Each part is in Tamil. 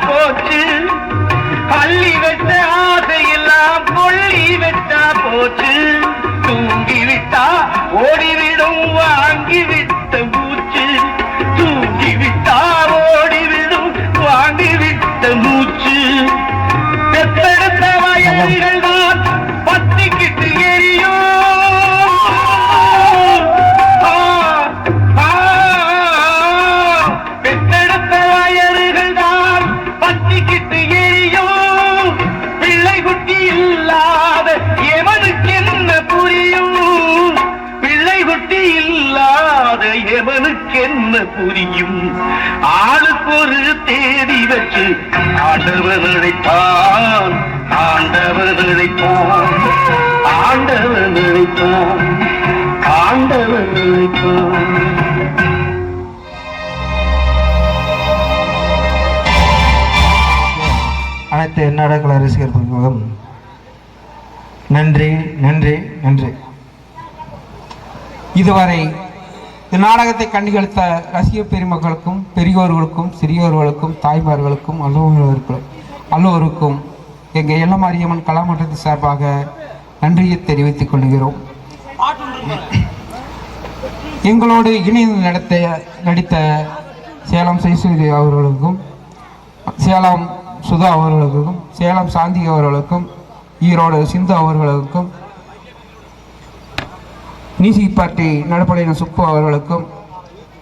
போச்சு, அள்ளி வச்ச ஆசையெல்லாம் கொள்ளி வச்சா போச்சு. தூங்கிவிட்டா ஓடிவிடும் வாங்கிவிட்ட மூச்சு, தூங்கிவிட்டா ஓடிவிடும் வாங்கிவிட்ட மூச்சு. பெத்தெடுத்த வயல்கள் தான் பத்திக்கிட்டு எரியும், பெத்தெடுத்த வயல்கள் தான் பத்திக்கிட்டு எரியும். பிள்ளை குட்டி இல்லாத எவனுக்கு என்ன புரியும், பிள்ளை குட்டி இல்லாத எவனுக்கு என்ன புரியும். ஆளுக்கு ஒரு தேதி வச்சு ஆண்டவர் நினைப்பான், ஆண்டவர் நினைப்பான், ஆண்டவர் நினைப்பான், ஆண்டவர் நினைப்பான். அனைத்து நாடக ரசிகர்களுக்கும் நன்றி நன்றி நன்றி. இதுவரை இந்நாடகத்தை கண்டுகளித்த ரசிகர் பெருமக்களுக்கும் பெரியோர்களுக்கும் சிறியோர்களுக்கும் தாய்மார்களுக்கும் அல்லோருக்கும் எங்கள் எல்லமாரியம்மன் கலாமன்றத்தின் சார்பாக நன்றியை தெரிவித்துக் கொள்கிறோம். எங்களோடு இணைந்து நடித்த சேலம் சைசூரி அவர்களுக்கும், சேலம் சுதா அவர்களுக்கும், சேலம் சாந்தி அவர்களுக்கும், ஈரோடு சிந்து அவர்களுக்கும், நீசிப்பாட்டி நடப்படையின சுப்பு அவர்களுக்கும்,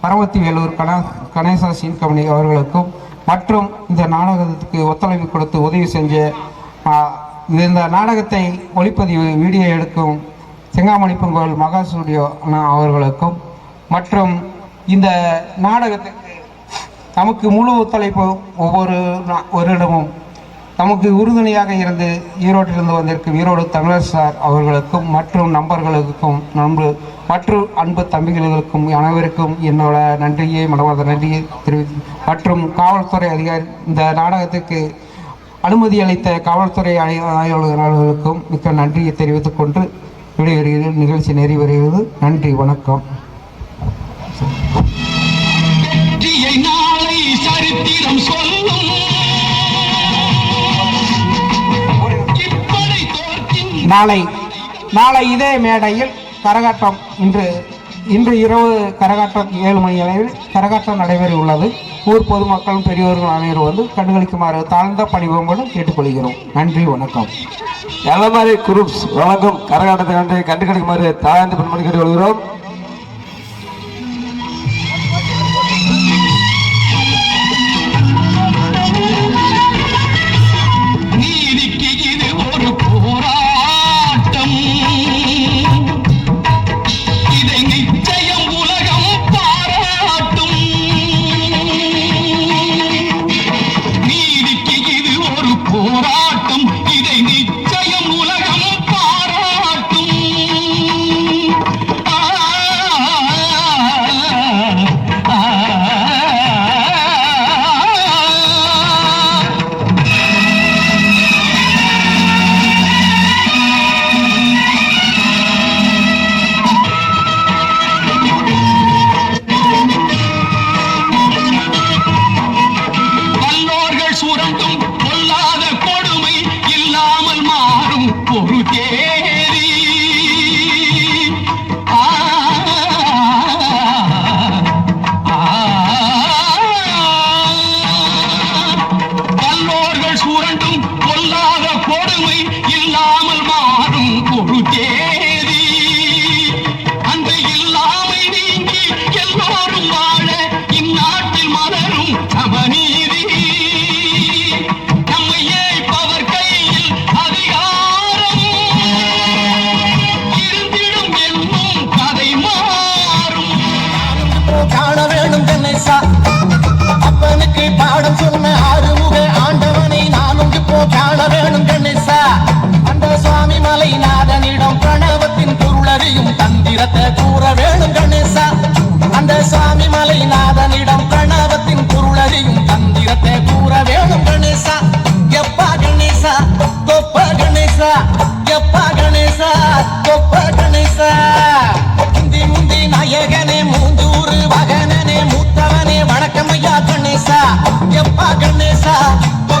பரமத்தி வேலூர் கணேசா சீன்கமணி அவர்களுக்கும் மற்றும் இந்த நாடகத்துக்கு ஒத்துழைப்பு கொடுத்து உதவி செஞ்ச இந்த நாடகத்தை ஒளிப்பதிவு வீடியோ எடுக்கும் செங்காமணி பொங்கல் மகா ஸ்டுடியோ அவர்களுக்கும் மற்றும் இந்த நாடகத்துக்கு நமக்கு முழு ஒத்துழைப்பு ஒவ்வொரு வருடமும் நமக்கு உறுதுணையாக இருந்து ஈரோட்டிலிருந்து வந்திருக்கும் ஈரோடு தமிழர் சார் அவர்களுக்கும் மற்றும் நண்பர்களுக்கும் மற்றும் அன்பு தம்பிகளுக்கும் அனைவருக்கும் என்னோட நன்றியை மனமார்ந்த நன்றியை தெரிவித்து மற்றும் காவல்துறை அதிகாரி இந்த நாடகத்துக்கு அனுமதி அளித்த காவல்துறை ஆய்வாளர்களுக்கும் மிக்க நன்றியை தெரிவித்துக் கொண்டு விடைபெறுகிறது. நிகழ்ச்சி நிறைவேறுகிறது. நன்றி, வணக்கம். நாளை இதே மேடையில் கரகாட்டம் இன்று இரவு கரகாட்டம் 7 மணி அளவில் கரகாட்டம் நடைபெற உள்ளது. ஊர் பொதுமக்களும் பெரியோர்கள் அனைவரும் வந்து கண்டுகளிக்குமாறு தாழ்ந்த பணிவோடு கேட்டுக்கொள்கிறோம். நன்றி, வணக்கம். எல்லமாரி குரூப்ஸ் வழங்கும் கரகாட்டத்தை கண்டுகளிக்குமாறு தாழ்ந்த பணிவோடு கேட்டுக்கொள்கிறோம். நிச்சயம் உலகம் பாராட்டும். வா